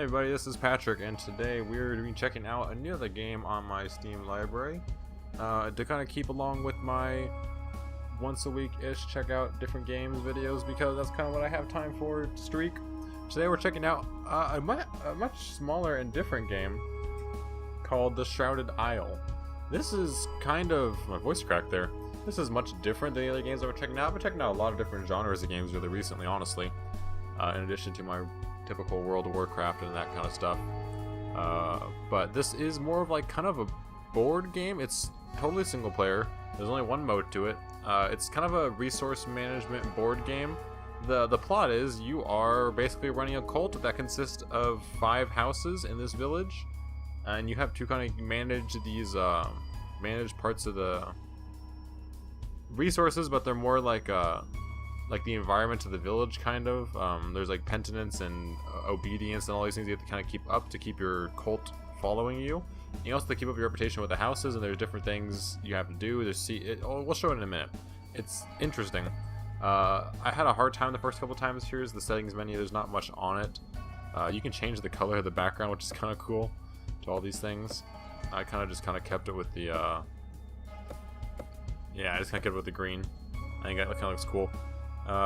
Hey everybody, this is Patrick, and today we're going to be checking out another game on my Steam library to kind of keep along with my once a week-ish check out different games videos, because that's kind of what I have time for streak. Today we're checking out a much smaller and different game called the Shrouded Isle. This is kind of, my voice cracked there, this is much different than the other games that we're checking out. I've been checking out a lot of different genres of games really recently, honestly, in addition to my typical World of Warcraft and that kind of stuff. But this is more of like kind of a board game. It's totally single player. There's only one mode to it. It's kind of a resource management board game. The plot is you are basically running a cult that consists of 5 houses in this village, and you have to kind of manage these manage parts of the resources, but they're more like the environment of the village, kind of. There's like penitence and obedience and all these things you have to kind of keep up to keep your cult following you. And you also have to keep up your reputation with the houses, and there's different things you have to do. We'll show it in a minute. It's interesting. I had a hard time the first couple times. Here's the settings menu. There's not much on it. You can change the color of the background, which is kind of cool, to all these things. I kind of just kept it with the I just kind of kept it with the green. I think that kind of looks cool.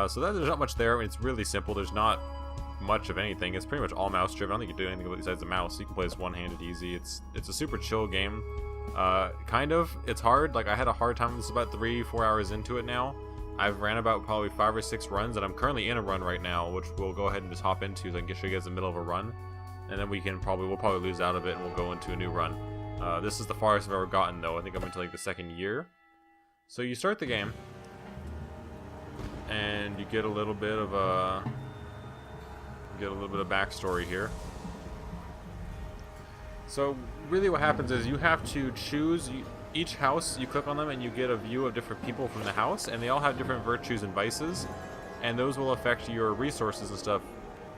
So there's not much there. I mean, it's really simple. There's not much of anything. It's pretty much all mouse driven. I don't think you can do anything besides the mouse. You can play this one-handed easy. It's a super chill game. Kind of. It's hard. Like, I had a hard time. This is about 3-4 hours into it now. I've ran about probably 5 or 6 runs, and I'm currently in a run right now, which we'll go ahead and just hop into so I can show you guys the middle of a run, and then we'll probably lose out of it and we'll go into a new run. This is the farthest I've ever gotten, though. I think I'm into like the 2nd year. So you start the game, and you get a little bit of backstory here. So really what happens is you have to choose each house. You click on them and you get a view of different people from the house, and they all have different virtues and vices, and those will affect your resources and stuff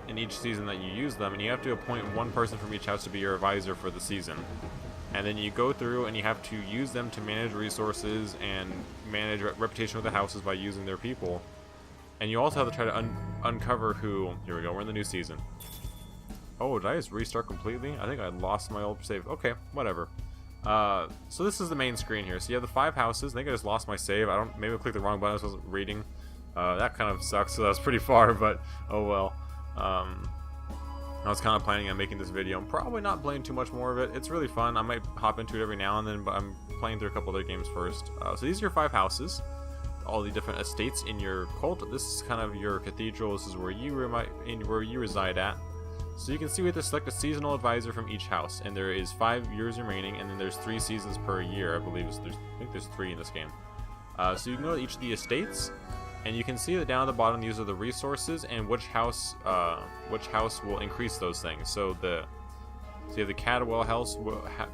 in each season that you use them. And you have to appoint one person from each house to be your advisor for the season, and then you go through and you have to use them to manage resources and manage reputation with the houses by using their people. And you also have to try to uncover who... Here we go, we're in the new season. Oh, did I just restart completely? I think I lost my old save. Okay, whatever. So this is the main screen here. So you have the 5 houses. I think I just lost my save. Maybe I clicked the wrong button. I wasn't reading. That kind of sucks, so that was pretty far, but oh well. I was kind of planning on making this video. I'm probably not playing too much more of it. It's really fun. I might hop into it every now and then, but I'm playing through a couple other games first. So these are your 5 houses. All the different estates in your cult. This is kind of your cathedral. This is where you reside at. So you can see we have to select a seasonal advisor from each house, and there is 5 years remaining, and then there's 3 seasons per year. I believe I think there's 3 in this game. So you can go to each of the estates, and you can see that down at the bottom these are the resources and which house will increase those things. So you have the Cadwell house.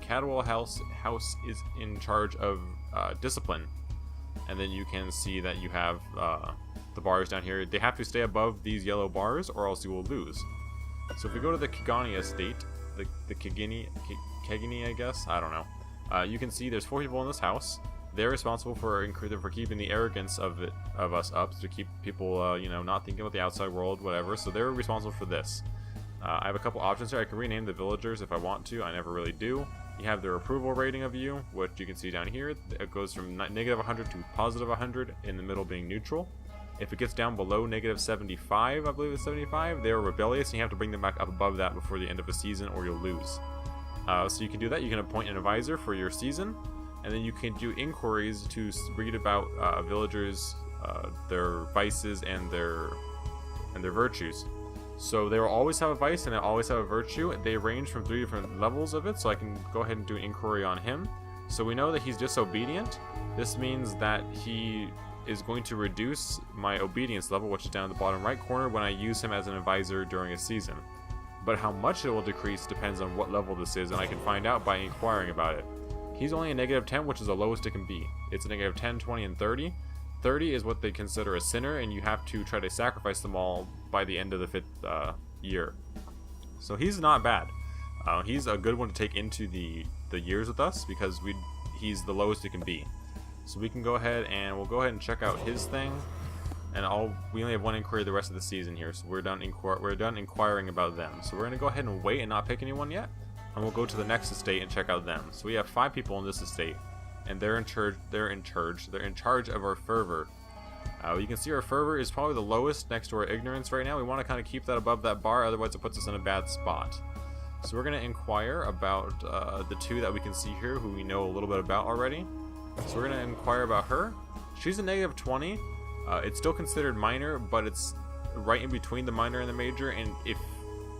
Cadwell house is in charge of discipline. And then you can see that you have the bars down here. They have to stay above these yellow bars, or else you will lose. So if we go to the Kigani estate, the Kigani, I guess, I don't know. You can see there's 4 people in this house. They're responsible for keeping the arrogance of us up, to keep people, not thinking about the outside world, whatever. So they're responsible for this. I have a couple options here. I can rename the villagers if I want to. I never really do. You have their approval rating of you, which you can see down here. It goes from negative 100 to positive 100, in the middle being neutral. If it gets down below negative 75, I believe it's 75, they're rebellious, and you have to bring them back up above that before the end of a season, or you'll lose. So you can do that. You can appoint an advisor for your season, and then you can do inquiries to read about villagers, their vices, and their virtues. So they will always have a vice and they always have a virtue. They range from 3 different levels of it, so I can go ahead and do an inquiry on him. So we know that he's disobedient. This means that he is going to reduce my obedience level, which is down in the bottom right corner, when I use him as an advisor during a season. But how much it will decrease depends on what level this is, and I can find out by inquiring about it. He's only a negative 10, which is the lowest it can be. It's a negative 10, 20, and 30. 30 is what they consider a sinner, and you have to try to sacrifice them all by the end of the 5th year. So he's not bad. He's a good one to take into the years with us, because he's the lowest it can be. So we can go ahead and we'll go ahead and check out his thing. And we only have one inquiry the rest of the season here, so we're done inquiring about them. So we're gonna go ahead and wait and not pick anyone yet, and we'll go to the next estate and check out them. So we have 5 people in this estate, and they're in charge of our fervor. You can see our fervor is probably the lowest next to our ignorance right now. We want to kind of keep that above that bar, otherwise it puts us in a bad spot. So we're going to inquire about the 2 that we can see here, who we know a little bit about already. So we're going to inquire about her. She's a negative 20. It's still considered minor, but it's right in between the minor and the major, and if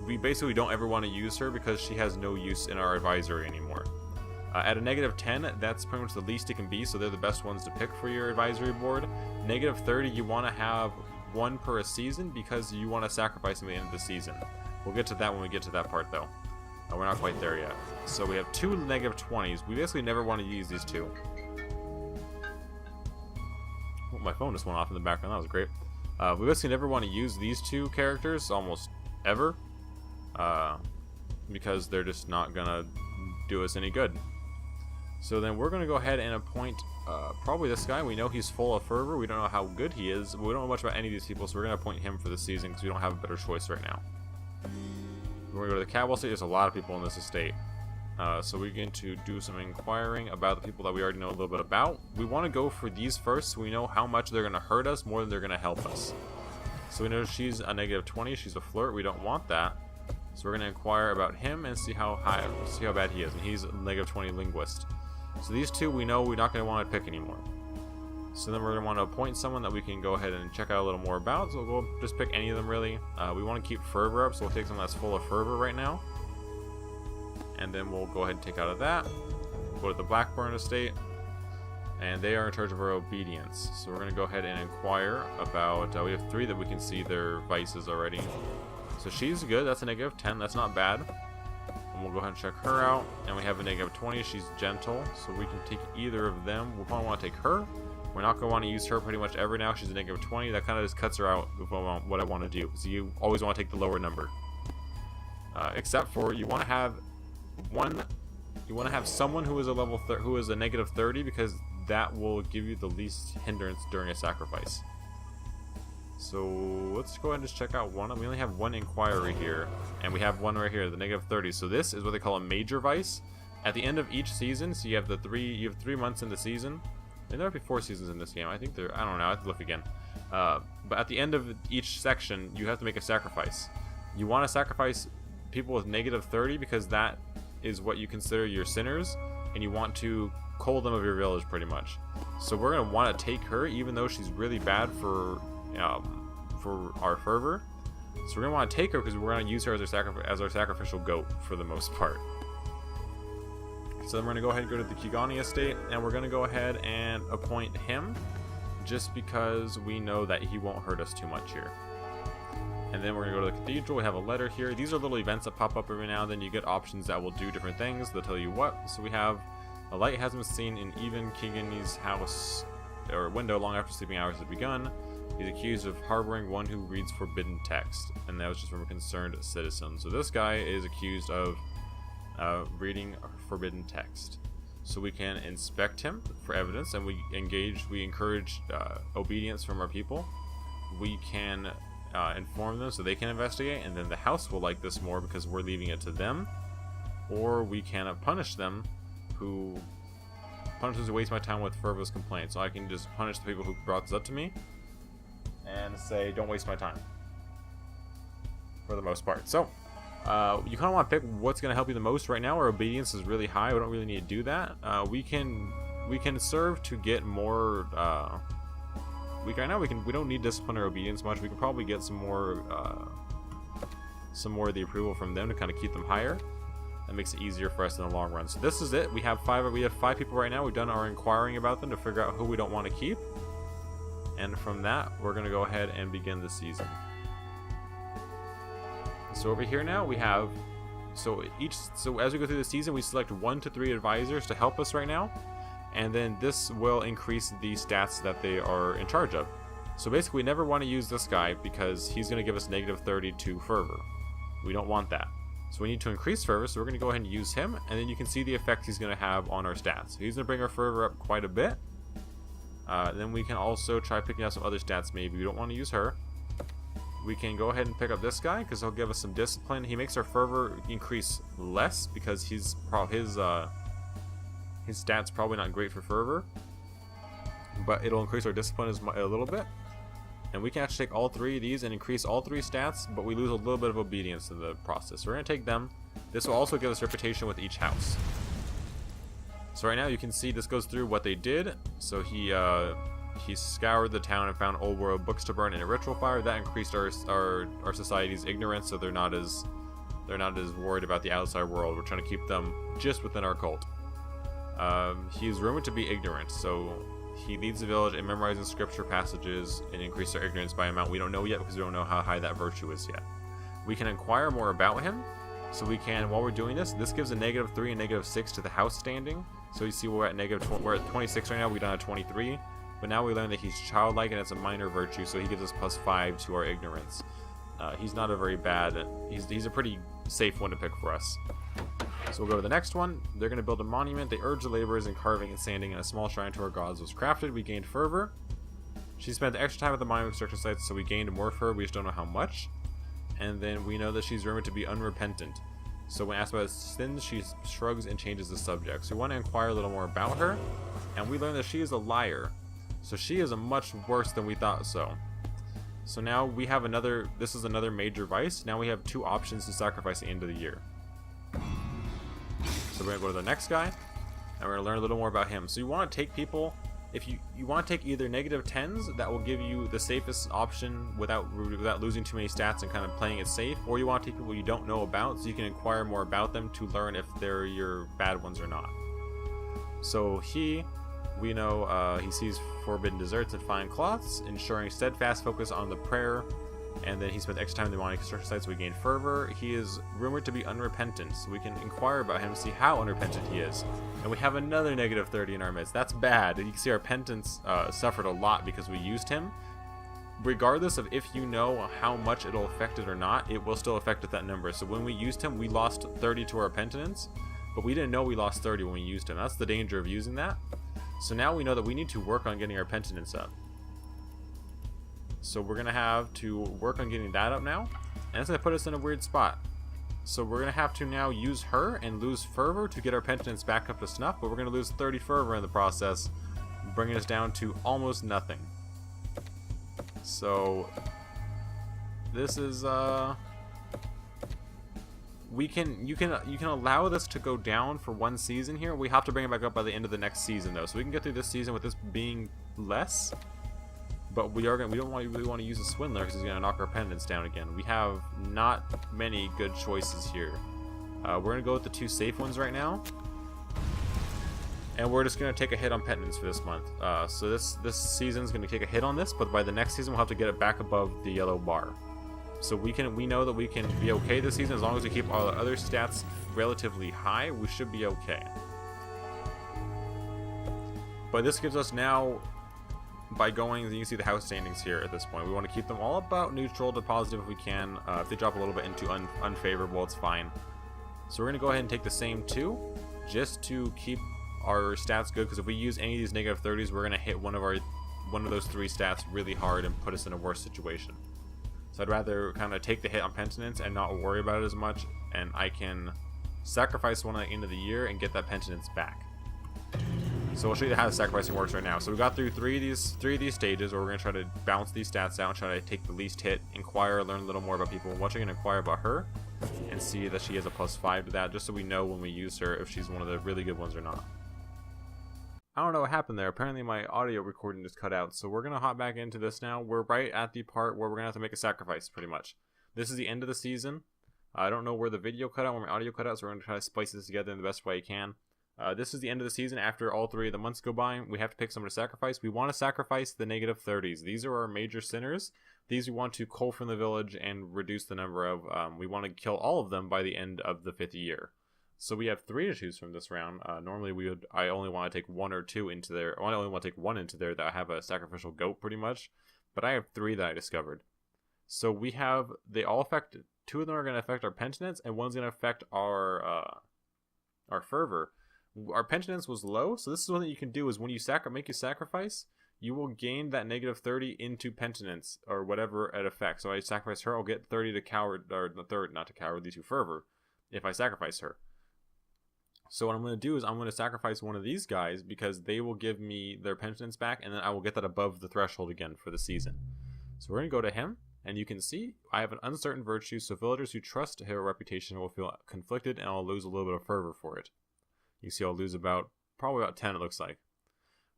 we basically don't ever want to use her because she has no use in our advisory anymore. At a negative 10, that's pretty much the least it can be, so they're the best ones to pick for your advisory board. Negative 30, you want to have 1 per a season because you want to sacrifice them at the end of the season. We'll get to that when we get to that part, though. We're not quite there yet. So we have 2 negative 20s. We basically never want to use these 2. Oh, my phone just went off in the background. That was great. We basically never want to use these 2 characters almost ever, because they're just not gonna do us any good. So then we're gonna go ahead and appoint probably this guy. We know he's full of fervor. We don't know how good he is. We don't know much about any of these people, so we're gonna appoint him for the season because we don't have a better choice right now. We're gonna go to the Cowboy Estate. There's a lot of people in this estate. So we're going to do some inquiring about the people that we already know a little bit about. We want to go for these first so we know how much they're going to hurt us more than they're going to help us. So we know she's a negative 20. She's a flirt. We don't want that. So we're going to inquire about him and see how bad he is. And he's a negative 20 linguist. So these 2 we know we're not going to want to pick anymore. So then we're going to want to appoint someone that we can go ahead and check out a little more about. So we'll go just pick any of them really. We want to keep fervor up, so we'll take someone that's full of fervor right now. And then we'll go ahead and take out of that. We'll go to the Blackburn Estate, and they are in charge of our obedience. So we're going to go ahead and inquire about, we have 3 that we can see their vices already. So she's good, that's a negative 10, that's not bad. And we'll go ahead and check her out, and we have a negative 20, she's gentle, so we can take either of them. We'll probably want to take her. We're not going to want to use her pretty much ever now. She's a negative 20, that kind of just cuts her out with what I want to do. So you always want to take the lower number. Except for you want to have someone who is who is a negative 30, because that will give you the least hindrance during a sacrifice. So let's go ahead and just check out one. We only have 1 inquiry here, and we have 1 right here, the negative 30. So this is what they call a major vice. At the end of each season, so you have 3 months in the season, and there might be 4 seasons in this game. I think I don't know. I have to look again. But at the end of each section, you have to make a sacrifice. You want to sacrifice people with negative 30 because that is what you consider your sinners, and you want to cull them of your village pretty much. So we're going to want to take her even though she's really bad for our fervor. So we're going to want to take her because we're going to use her as our sacrificial goat for the most part. So then we're going to go ahead and go to the Kigani Estate, and we're going to go ahead and appoint him just because we know that he won't hurt us too much here. And then we're going to go to the cathedral. We have a letter here. These are little events that pop up every now and then. You get options that will do different things. They'll tell you what. So we have a light has been seen in even Kigani's house or window long after sleeping hours have begun. He's accused of harboring one who reads forbidden text. And that was just from a concerned citizen. So this guy is accused of reading forbidden text. So we can inspect him for evidence, and we encourage obedience from our people. We can inform them so they can investigate, and then the house will like this more because we're leaving it to them. Or we can punish them who waste my time with frivolous complaints. So I can just punish the people who brought this up to me and say, don't waste my time, for the most part. So you kind of want to pick what's going to help you the most. Right now our obedience is really high. We don't really need to do that. We can serve to get more we don't need discipline or obedience much. We can probably get some more of the approval from them to kind of keep them higher. That makes it easier for us in the long run. So this is it. We have 5 people right now. We've done our inquiring about them to figure out who we don't want to keep, and from that we're going to go ahead and begin the season. So over here now we have so as we go through the season, we select 1 to 3 advisors to help us right now. And then this will increase the stats that they are in charge of. So basically we never want to use this guy because he's going to give us negative 32 fervor. We don't want that. So we need to increase fervor, so we're going to go ahead and use him, and then you can see the effect he's going to have on our stats. So he's going to bring our fervor up quite a bit. Then we can also try picking up some other stats. Maybe we don't want to use her. We can go ahead and pick up this guy because he'll give us some discipline. He makes our fervor increase less because his stats probably not great for fervor, but it'll increase our discipline a little bit. And we can actually take all 3 of these and increase all 3 stats, but we lose a little bit of obedience in the process. So we're going to take them. This will also give us reputation with each house. So right now you can see this goes through what they did. So he scoured the town and found old world books to burn in a ritual fire. That increased our society's ignorance, so they're not as worried about the outside world. We're trying to keep them just within our cult. He's rumored to be ignorant, so he leads the village in memorizing scripture passages and increase their ignorance by amount we don't know yet because we don't know how high that virtue is yet. We can inquire more about him, so we can, while we're doing this gives a -3 and -6 to the house standing. So you see we're at we're at 26 right now, we're down at 23. But now we learn that he's childlike and it's a minor virtue, so he gives us +5 to our ignorance. He's not a very bad, he's a pretty safe one to pick for us. So we'll go to the next one. They're going to build a monument. They urge the laborers in carving and sanding, and a small shrine to our gods was crafted. We gained fervor. She spent extra time at the monument construction sites, so we gained more fervor. We just don't know how much. And then we know that she's rumored to be unrepentant. So when asked about sins, she shrugs and changes the subject. So we want to inquire a little more about her. And we learn that she is a liar. So she is a much worse than we thought so. So now we have this is another major vice. Now we have 2 options to sacrifice at the end of the year. So we're going to go to the next guy, and we're going to learn a little more about him. So you want to take people, if you want to take either -10s, that will give you the safest option without losing too many stats and kind of playing it safe, or you want to take people you don't know about, so you can inquire more about them to learn if they're your bad ones or not. So we know he sees forbidden desserts and fine cloths, ensuring steadfast focus on the prayer. And then he spent extra time in the demonic construction site, so we gained fervor. He is rumored to be unrepentant, so we can inquire about him, see how unrepentant he is. And we have another -30 in our midst. That's bad. You can see our penance suffered a lot because we used him. Regardless of if you know how much it'll affect it or not, it will still affect that number. So when we used him, we lost 30 to our penitence, but we didn't know we lost 30 when we used him. That's the danger of using that. So now we know that we need to work on getting our penitence up. So we're going to have to work on getting that up now. And it's going to put us in a weird spot. So we're going to have to now use her and lose fervor to get our penitence back up to snuff. But we're going to lose 30 fervor in the process, bringing us down to almost nothing. So this is you can allow this to go down for 1 season here. We have to bring it back up by the end of the next season though. So we can get through this season with this being less. But we don't really want to use a swindler because he's going to knock our penitence down again. We have not many good choices here. We're going to go with the 2 safe ones right now. And we're just going to take a hit on penitence for this month. So this season is going to take a hit on this, but by the next season we'll have to get it back above the yellow bar. So we know that we can be okay this season as long as we keep all the other stats relatively high. We should be okay. But this gives us now, by going, you can see the house standings here at this point. We want to keep them all about neutral to positive if we can. If they drop a little bit into unfavorable, it's fine. So we're going to go ahead and take the same 2 just to keep our stats good, because if we use any of these -30s, we're going to hit one of those 3 stats really hard and put us in a worse situation. So I'd rather kind of take the hit on penitence and not worry about it as much, and I can sacrifice one at the end of the year and get that penitence back. So we'll show you how the sacrificing works right now. So we got through three of these stages where we're going to try to balance these stats out and try to take the least hit, inquire, learn a little more about people. We're going to inquire about her and see that she has a +5 to that, just so we know when we use her if she's one of the really good ones or not. I don't know what happened there. Apparently my audio recording just cut out. So we're going to hop back into this now. We're right at the part where we're going to have to make a sacrifice, pretty much. This is the end of the season. I don't know where the video cut out, where my audio cut out, so we're going to try to splice this together in the best way you can. This is the end of the season. After all 3 of the months go by, we have to pick someone to sacrifice. We want to sacrifice the -30s. These are our major sinners. These we want to cull from the village and reduce the number of. We want to kill all of them by the end of the 5th year. So we have 3 to choose from this round. Normally I only want to take 1 or 2 into there. I only want to take 1 into there that I have a sacrificial goat pretty much. But I have 3 that I discovered. So we have, they all affect, 2 of them are going to affect our penitence, and one's going to affect our fervor. Our penitence was low, so this is one that you can do is when you make your sacrifice, you will gain that negative 30 into penitence, or whatever it affects. So I sacrifice her, I'll get 30 to coward, or the third, not to cowardly, to fervor, if I sacrifice her. So what I'm going to do is I'm going to sacrifice one of these guys, because they will give me their penitence back, and then I will get that above the threshold again for the season. So we're going to go to him, and you can see I have an uncertain virtue, so villagers who trust her reputation will feel conflicted, and I'll lose a little bit of fervor for it. You see I'll lose probably about 10 it looks like.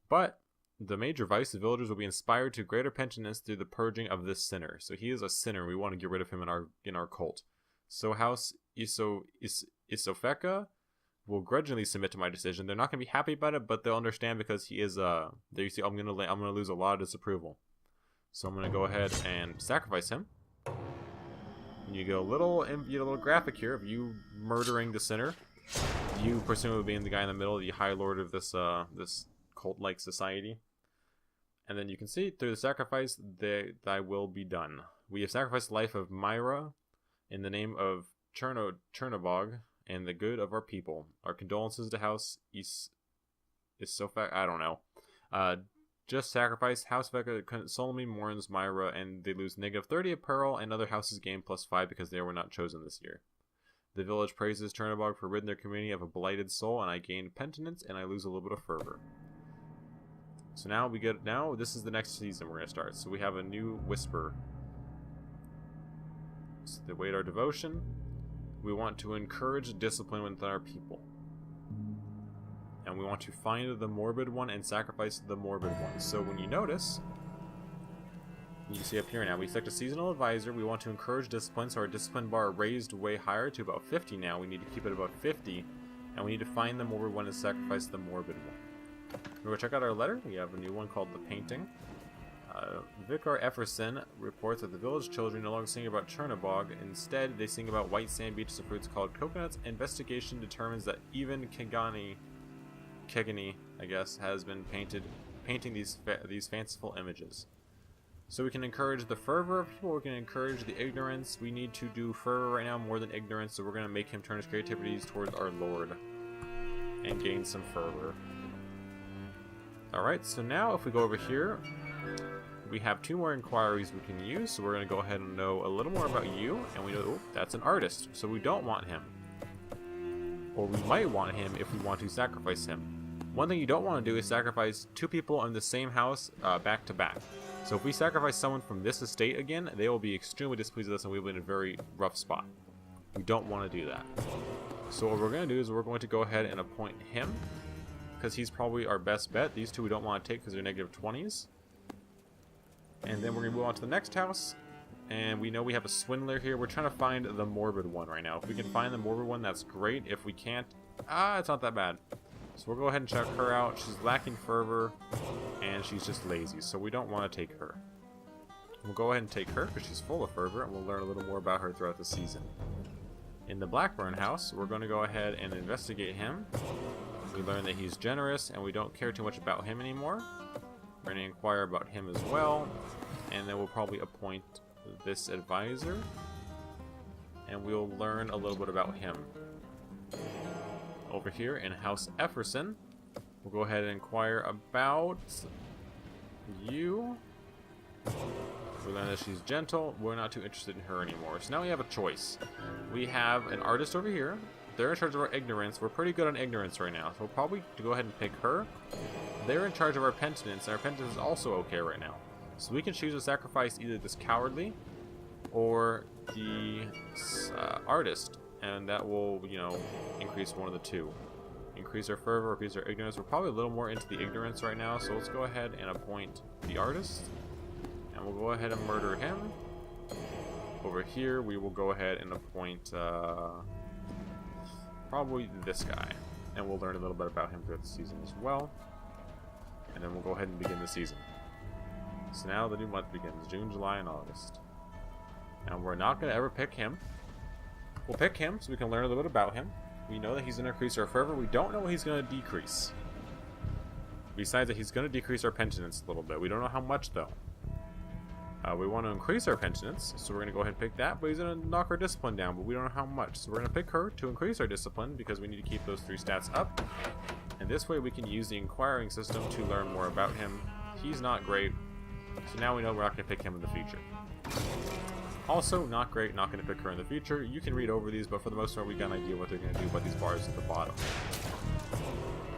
But the major vice, the villagers will be inspired to greater penitence through the purging of this sinner. So he is a sinner. We want to get rid of him in our cult. So House Isofeka will grudgingly submit to my decision. They're not going to be happy about it, but they'll understand because he is there. You see, I'm going to lose a lot of disapproval. So I'm going to go ahead and sacrifice him. And you get a little graphic here of you murdering the sinner. You presumably being the guy in the middle, the High Lord of this this cult-like society. And then you can see through the sacrifice, thy will be done. We have sacrificed the life of Myra in the name of Chernobog and the good of our people. Our condolences to House Isofek. I don't know. Just sacrifice. House Veka solemnly mourns Myra, and they lose negative 30 of Pearl, and other houses gain +5 because they were not chosen this year. The village praises Chernobog for ridding their community of a blighted soul, and I gain penitence, and I lose a little bit of fervor. So now this is the next season we're going to start. So we have a new whisper. So they wait our devotion. We want to encourage discipline within our people. And we want to find the morbid one and sacrifice the morbid one. So when you notice, you can see up here now, we select a seasonal advisor. We want to encourage discipline, so our discipline bar raised way higher to about 50 now. We need to keep it about 50. And we need to find the morbid one and sacrifice the morbid one. We're going to check out our letter. We have a new one called The Painting. Vicar Efferson reports that the village children no longer sing about Chernobog. Instead, they sing about white sand beaches of fruits called coconuts. Investigation determines that even Kegani, I guess, has been painting these fanciful images. So we can encourage the fervor of people, we can encourage the ignorance. We need to do fervor right now more than ignorance, so we're going to make him turn his creativities towards our Lord and gain some fervor. Alright, so now if we go over here, we have 2 more inquiries we can use, so we're going to go ahead and know a little more about you, and we know that's an artist, so we don't want him. Or we might want him if we want to sacrifice him. One thing you don't want to do is sacrifice 2 people in the same house back to back. So if we sacrifice someone from this estate again, they will be extremely displeased with us and we'll be in a very rough spot. We don't want to do that. So what we're going to do is we're going to go ahead and appoint him, because he's probably our best bet. These 2 we don't want to take because they're negative 20s. And then we're going to move on to the next house. And we know we have a swindler here. We're trying to find the morbid one right now. If we can find the morbid one, that's great. If we can't, it's not that bad. So we'll go ahead and check her out. She's lacking fervor, and she's just lazy, so we don't want to take her. We'll go ahead and take her because she's full of fervor, and we'll learn a little more about her throughout the season. In the Blackburn house, we're going to go ahead and investigate him. We learn that he's generous, and we don't care too much about him anymore. We're going to inquire about him as well, and then we'll probably appoint this advisor, and we'll learn a little bit about him. Over here in House Efferson, we'll go ahead and inquire about you. We learn that she's gentle. We're not too interested in her anymore. So now we have a choice. We have an artist over here. They're in charge of our ignorance. We're pretty good on ignorance right now, so we'll probably go ahead and pick her. They're in charge of our penitence, and our penitence is also okay right now. So we can choose to sacrifice either this cowardly or the artist, and that will, increase one of the 2. Increase our fervor, increase our ignorance. We're probably a little more into the ignorance right now, so let's go ahead and appoint the artist, and we'll go ahead and murder him. Over here, we will go ahead and appoint probably this guy, and we'll learn a little bit about him throughout the season as well. And then we'll go ahead and begin the season. So now the new month begins, June, July, and August. And we're not going to ever pick him. We'll pick him so we can learn a little bit about him. We know that he's going to increase our fervor. We don't know what he's going to decrease. Besides that, he's going to decrease our penitence a little bit. We don't know how much, though. We want to increase our penitence, so we're going to go ahead and pick that, but he's going to knock our discipline down, but we don't know how much. So we're going to pick her to increase our discipline, because we need to keep those 3 stats up. And this way we can use the inquiring system to learn more about him He's not great. So now we know we're not going to pick him in the future. Also, not great, not going to pick her in the future. You can read over these, but for the most part, we got an idea what they're going to do about these bars at the bottom.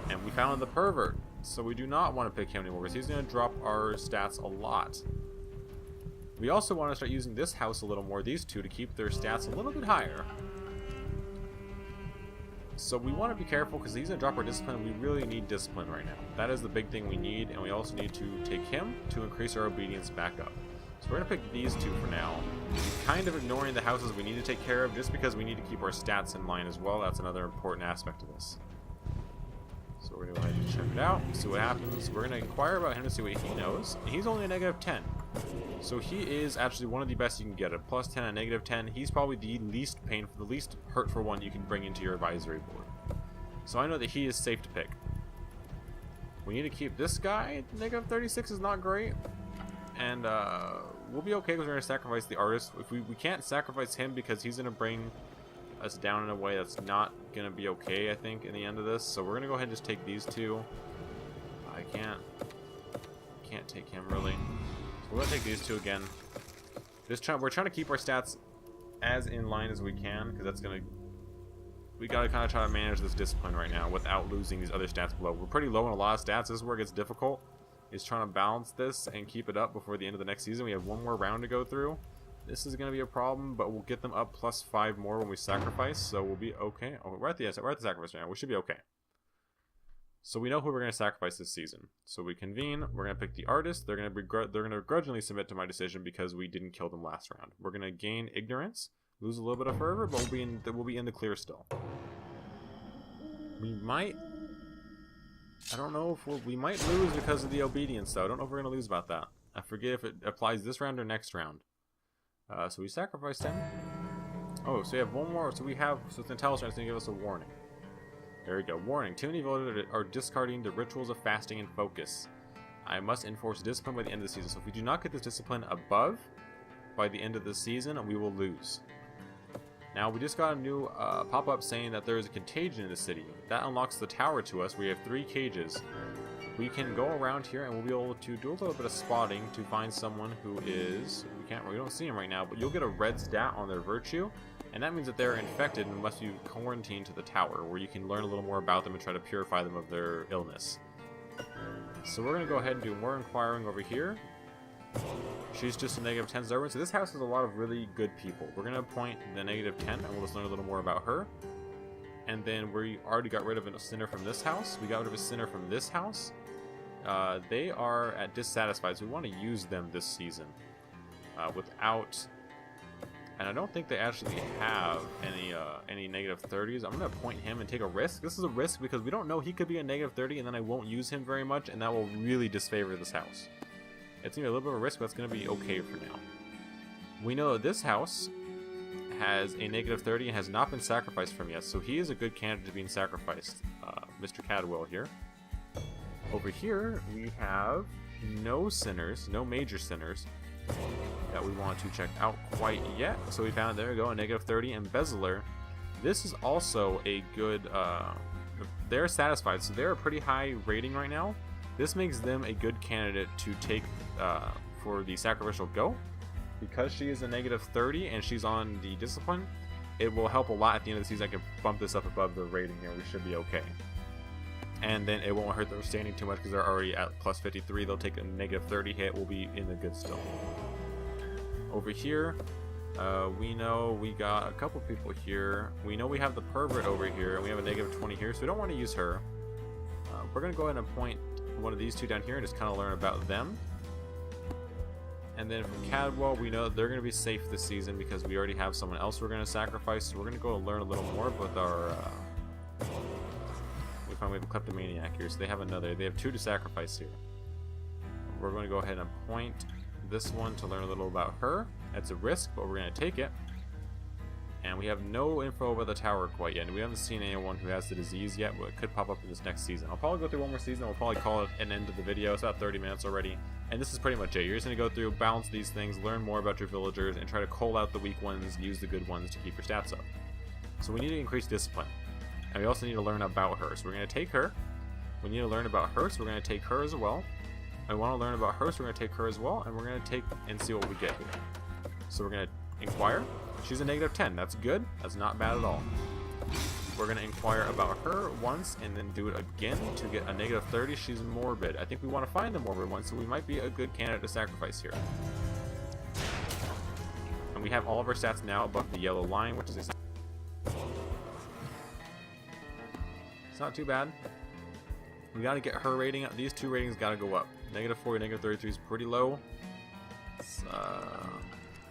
And we found the pervert. So we do not want to pick him anymore, because he's going to drop our stats a lot. We also want to start using this house a little more, these two, to keep their stats a little bit higher. So we want to be careful, because he's going to drop our discipline. We really need discipline right now. That is the big thing we need, and we also need to take him to increase our obedience back up. So we're going to pick these two for now. Kind of ignoring the houses we need to take care of, just because we need to keep our stats in line as well. That's another important aspect of this. So we're going to go ahead and check it out, see what happens. We're going to inquire about him to see what he knows. And he's only a -10. So he is actually one of the best you can get. A +10 and a -10. He's probably the least painful, the least hurtful one you can bring into your advisory board. So I know that he is safe to pick. We need to keep this guy. -36 is not great. And we'll be okay because we're going to sacrifice the artist. If we can't sacrifice him because he's going to bring us down in a way that's not going to be okay, I think, in the end of this. So we're going to go ahead and just take these two. I can't take him, really. So we're going to take these two again. We're trying to keep our stats as in line as we can, because that's going to... We got to kind of try to manage this discipline right now without losing these other stats below. We're pretty low on a lot of stats. This is where it gets difficult, is trying to balance this and keep it up before the end of the next season. We have one more round to go through. This is going to be a problem, but we'll get them up +5 more when we sacrifice, so we'll be okay. Oh, we're at the sacrifice right now. We should be okay. So we know who we're going to sacrifice this season. So we convene. We're going to pick the artist. They're going to begrudgingly submit to my decision because we didn't kill them last round. We're going to gain ignorance, lose a little bit of fervor, but we'll be in the clear still. We might... I don't know if we might lose because of the obedience, though. I don't know if we're going to lose about that. I forget if it applies this round or next round. So we sacrificed him. Oh, so we have one more. So it's going to tell us, it's going to give us a warning. There we go. Warning. Too many voters are discarding the rituals of fasting and focus. I must enforce discipline by the end of the season. So if we do not get this discipline above by the end of the season, we will lose. Now, we just got a new pop-up saying that there is a contagion in the city. That unlocks the tower to us. We have 3 cages. We can go around here and we'll be able to do a little bit of spotting to find someone who is... We don't see him right now, but you'll get a red stat on their virtue, and that means that they're infected and must be quarantined to the tower, where you can learn a little more about them and try to purify them of their illness. So we're going to go ahead and do more inquiring over here. She's just a -10 Xaarus. So this house has a lot of really good people. We're going to appoint the -10, and we'll just learn a little more about her. And then we already got rid of a sinner from this house. We got rid of a sinner from this house. They are at dissatisfied, so we want to use them this season. Without... And I don't think they actually have any -30s. I'm going to appoint him and take a risk. This is a risk because we don't know. He could be a -30, and then I won't use him very much, and that will really disfavor this house. It's going to be a little bit of a risk, but it's going to be okay for now. We know that this house has a -30 and has not been sacrificed from yet, so he is a good candidate to being sacrificed. Mr. Cadwell here. Over here, we have no sinners, no major sinners that we want to check out quite yet. So we found, there we go, a -30 embezzler. This is also a good, they're satisfied, so they're a pretty high rating right now. This makes them a good candidate to take for the sacrificial goat. Because she is a -30 and she's on the discipline, it will help a lot at the end of the season. I can bump this up above the rating here. We should be okay. And then it won't hurt them standing too much because they're already at +53. They'll take a -30 hit. We'll be in the good still. Over here, we know we got a couple people here. We know we have the pervert over here, and we have a -20 here, so we don't want to use her. We're going to go ahead and appoint one of these two down here and just kind of learn about them. And then from Cadwell, we know they're going to be safe this season because we already have someone else we're going to sacrifice. So we're going to go learn a little more with our... we find we have a kleptomaniac here, so they have 2 to sacrifice here. We're going to go ahead and appoint this one to learn a little about her. That's a risk, but we're going to take it. And we have no info about the tower quite yet, and we haven't seen anyone who has the disease yet, but it could pop up in this next season. I'll probably go through one more season, and we'll probably call it an end of the video. It's about 30 minutes already, and this is pretty much it. You're just going to go through, balance these things, learn more about your villagers, and try to cull out the weak ones, use the good ones to keep your stats up. So we need to increase discipline, and we also need to learn about her. So we're going to take her. We need to learn about her, so we're going to take her as well. I want to learn about her, so we're going to take her as well, and we're going to take and see what we get here. So we're going to inquire. She's a -10. That's good. That's not bad at all. We're going to inquire about her once and then do it again to get a -30. She's morbid. I think we want to find the morbid one, so we might be a good candidate to sacrifice here. And we have all of our stats now above the yellow line, which is it's not too bad. We got to get her rating up. These two ratings got to go up. -40, -33 is pretty low.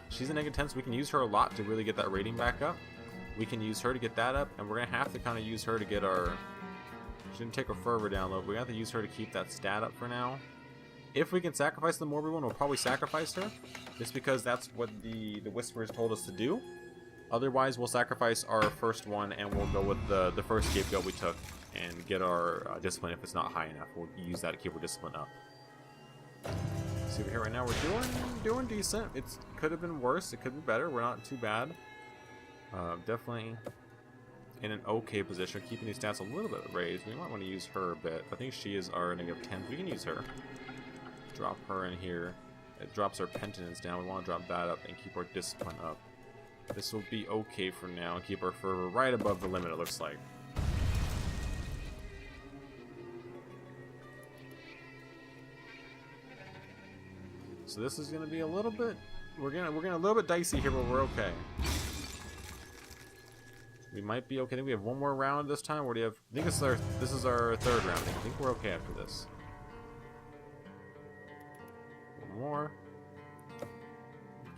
She's a -10, so we can use her a lot to really get that rating back up. We can use her to get that up, and we're going to have to kind of use her to get our... She didn't take her fervor down low, but we have to use her to keep that stat up for now. If we can sacrifice the morbid one, we'll probably sacrifice her, just because that's what the Whisperers told us to do. Otherwise, we'll sacrifice our first one, and we'll go with the first scapegoat we took, and get our discipline if it's not high enough. We'll use that to keep our discipline up. See over here right now, we're doing decent. It could have been worse. It could be better. We're not too bad. Definitely in an okay position. Keeping these stats a little bit raised. We might want to use her a bit. I think she is our -10. We can use her. Drop her in here. It drops our penitence down. We want to drop that up and keep our discipline up. This will be okay for now. Keep our fervor right above the limit, it looks like. So this is going to be a little bit... We're gonna a little bit dicey here, but we're okay. We might be okay. I think we have one more round this time. Or do you have? I think this is our third round. I think we're okay after this. One more.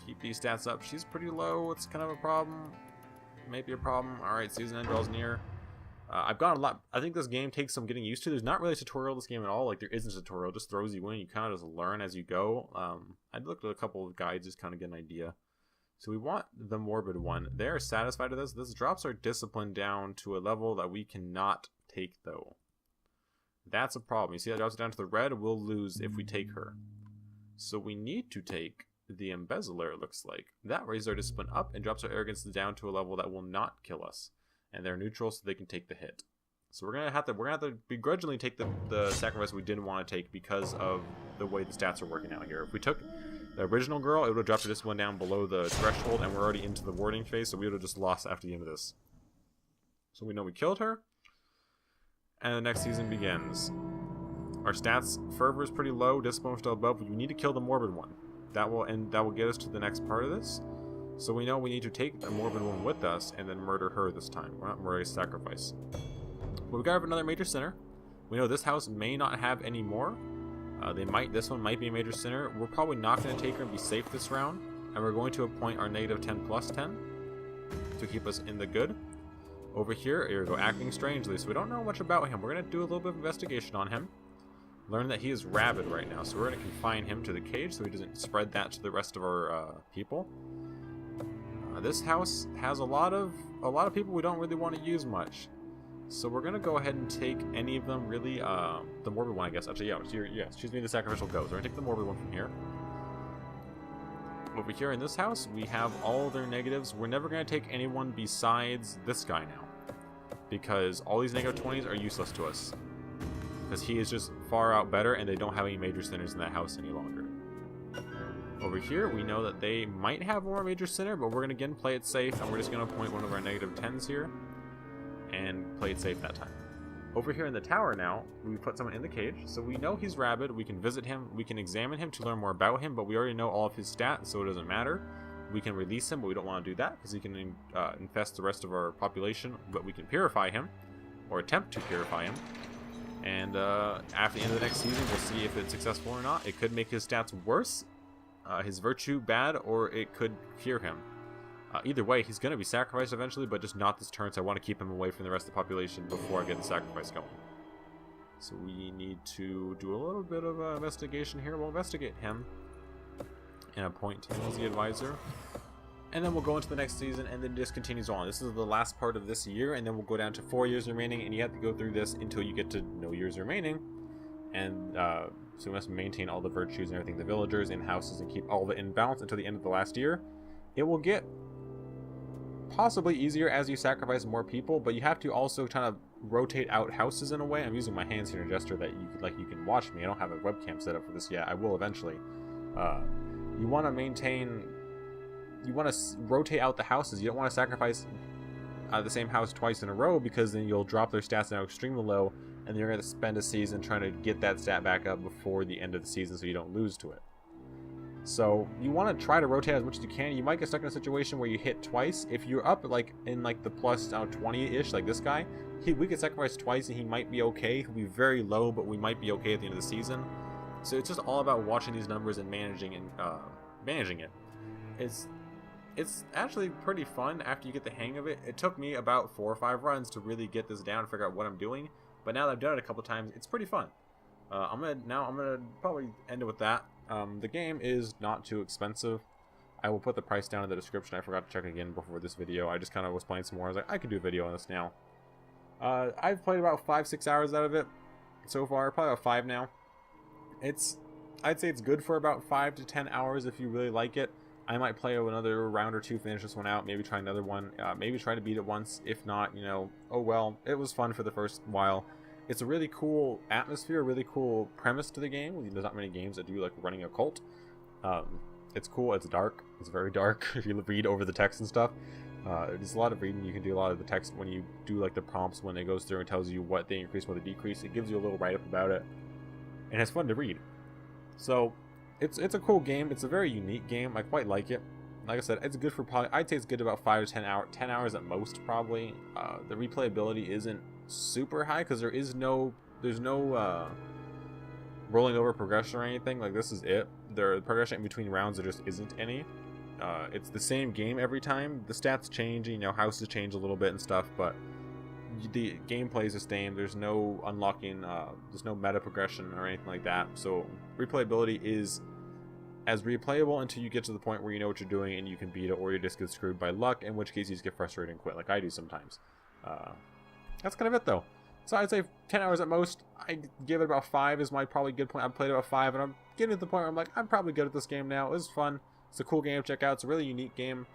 Keep these stats up. She's pretty low. It's kind of a problem. Maybe a problem. All right, season end draws near. I've got a lot. I think this game takes some getting used to. There's not really a tutorial in this game at all. Like, there isn't a tutorial. It just throws you in. You kind of just learn as you go. I looked at a couple of guides just kind of get an idea. So we want the morbid one. They're satisfied with this. This drops our discipline down to a level that we cannot take, though. That's a problem. You see that drops it down to the red? We'll lose if we take her. So we need to take the embezzler, it looks like. That raises our discipline up and drops our arrogance down to a level that will not kill us. And they're neutral, so they can take the hit. So we're gonna have to begrudgingly take the sacrifice we didn't want to take because of the way the stats are working out here. If we took the original girl, it would have dropped our discipline down below the threshold, and we're already into the warding phase, so we would have just lost after the end of this. So we know we killed her, and the next season begins. Our stats, fervor is pretty low, discipline is still above, but we need to kill the morbid one. That will get us to the next part of this. So we know we need to take the morbid one with us and then murder her this time. We're not murdering a sacrifice. But we gotta have another major sinner. We know this house may not have any more. This one might be a major sinner. We're probably not going to take her and be safe this round. And we're going to appoint our -10 plus 10 to keep us in the good. Over here we go, acting strangely. So we don't know much about him. We're going to do a little bit of investigation on him. Learn that he is rabid right now. So we're going to confine him to the cage so he doesn't spread that to the rest of our people. This house has a lot of people we don't really want to use much. So we're gonna go ahead and take any of them, really. The morbid one, I guess. Actually, yeah, she's being the sacrificial goat. So we're gonna take the morbid one from here. Over here in this house, we have all their negatives. We're never gonna take anyone besides this guy now, because all these -20s are useless to us. Because he is just far out better, and they don't have any major sinners in that house any longer. Over here, we know that they might have more major sinner, but we're gonna again play it safe, and we're just gonna appoint one of our -10s here. And play it safe that time. Over here in the tower now, we put someone in the cage, so we know he's rabid. We can visit him, we can examine him to learn more about him, but we already know all of his stats, so it doesn't matter. We can release him, but we don't want to do that because he can infest the rest of our population. But we can purify him, or attempt to purify him. And after the end of the next season, we'll see if it's successful or not. It could make his stats worse, his virtue bad, or it could cure him. Either way, he's going to be sacrificed eventually, but just not this turn, so I want to keep him away from the rest of the population before I get the sacrifice going. So we need to do a little bit of investigation here. We'll investigate him and appoint him as the advisor. And then we'll go into the next season, and then it just continues on. This is the last part of this year, and then we'll go down to 4 years remaining, and you have to go through this until you get to no years remaining. And so we must maintain all the virtues and everything, the villagers and houses, and keep all of it in balance until the end of the last year. It will get possibly easier as you sacrifice more people, but you have to also kind of rotate out houses in a way. I'm using my hands here in a gesture that you can watch me. I don't have a webcam set up for this yet. I will eventually. You want to maintain. You want to rotate out the houses. You don't want to sacrifice the same house twice in a row, because then you'll drop their stats down extremely low, and then you're going to spend a season trying to get that stat back up before the end of the season so you don't lose to it. So you want to try to rotate as much as you can. You might get stuck in a situation where you hit twice. If you're up like in like the plus 20-ish, like this guy, we could sacrifice twice and he might be okay. He'll be very low, but we might be okay at the end of the season. So it's just all about watching these numbers and managing it. It's actually pretty fun after you get the hang of it. It took me about 4 or 5 runs to really get this down and figure out what I'm doing. But now that I've done it a couple times, it's pretty fun. I'm gonna probably end it with that. The game is not too expensive. I will put the price down in the description. I forgot to check again before this video. I just kind of was playing some more. I was like, I could do a video on this now. I've played about 5-6 hours out of it so far. Probably about 5 now. I'd say it's good for about 5 to 10 hours if you really like it. I might play another round or two, finish this one out, maybe try another one, maybe try to beat it once. If not, you know, oh well, it was fun for the first while. It's a really cool atmosphere, really cool premise to the game. There's not many games that do like running a cult. It's cool, it's dark, it's very dark if you read over the text and stuff. There's a lot of reading. You can do a lot of the text when you do like the prompts, when it goes through and tells you what they increase, what they decrease. It gives you a little write-up about it, and it's fun to read. So it's a cool game. It's a very unique game. I quite like it. Like I said, it's good for probably, I'd say it's good about 5 to 10 hours, 10 hours at most probably. The replayability isn't super high because there's no rolling over progression or anything. Like, this is it. The progression in between rounds, there just isn't any. It's the same game every time. The stats change, you know, houses change a little bit and stuff, but the gameplay is the same. There's no unlocking, there's no meta progression or anything like that. So replayability is as replayable until you get to the point where you know what you're doing and you can beat it, or you just get screwed by luck, in which case you just get frustrated and quit, like I do sometimes. That's kind of it though. So I'd say 10 hours at most. I give it about 5 is my probably good point. I've played about 5, and I'm getting to the point where I'm like, I'm probably good at this game now. It was fun. It's a cool game to check out. It's a really unique game.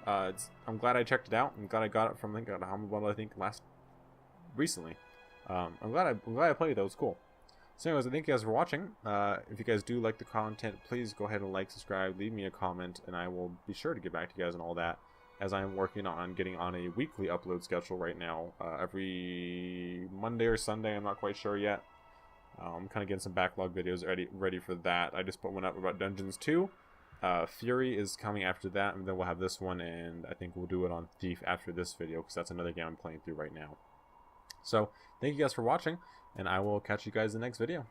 I'm glad I checked it out. I'm glad I got it from, I think recently. I'm glad I played it. That was cool. So anyways, I thank you guys for watching. If you guys do like the content, please go ahead and like, subscribe, leave me a comment, and I will be sure to get back to you guys on all that, as I'm working on getting on a weekly upload schedule right now. Every Monday or Sunday, I'm not quite sure yet. I'm kind of getting some backlog videos ready for that. I just put one up about Dungeons 2. Fury is coming after that, and then we'll have this one, and I think we'll do it on Thief after this video, because that's another game I'm playing through right now. So, thank you guys for watching, and I will catch you guys in the next video.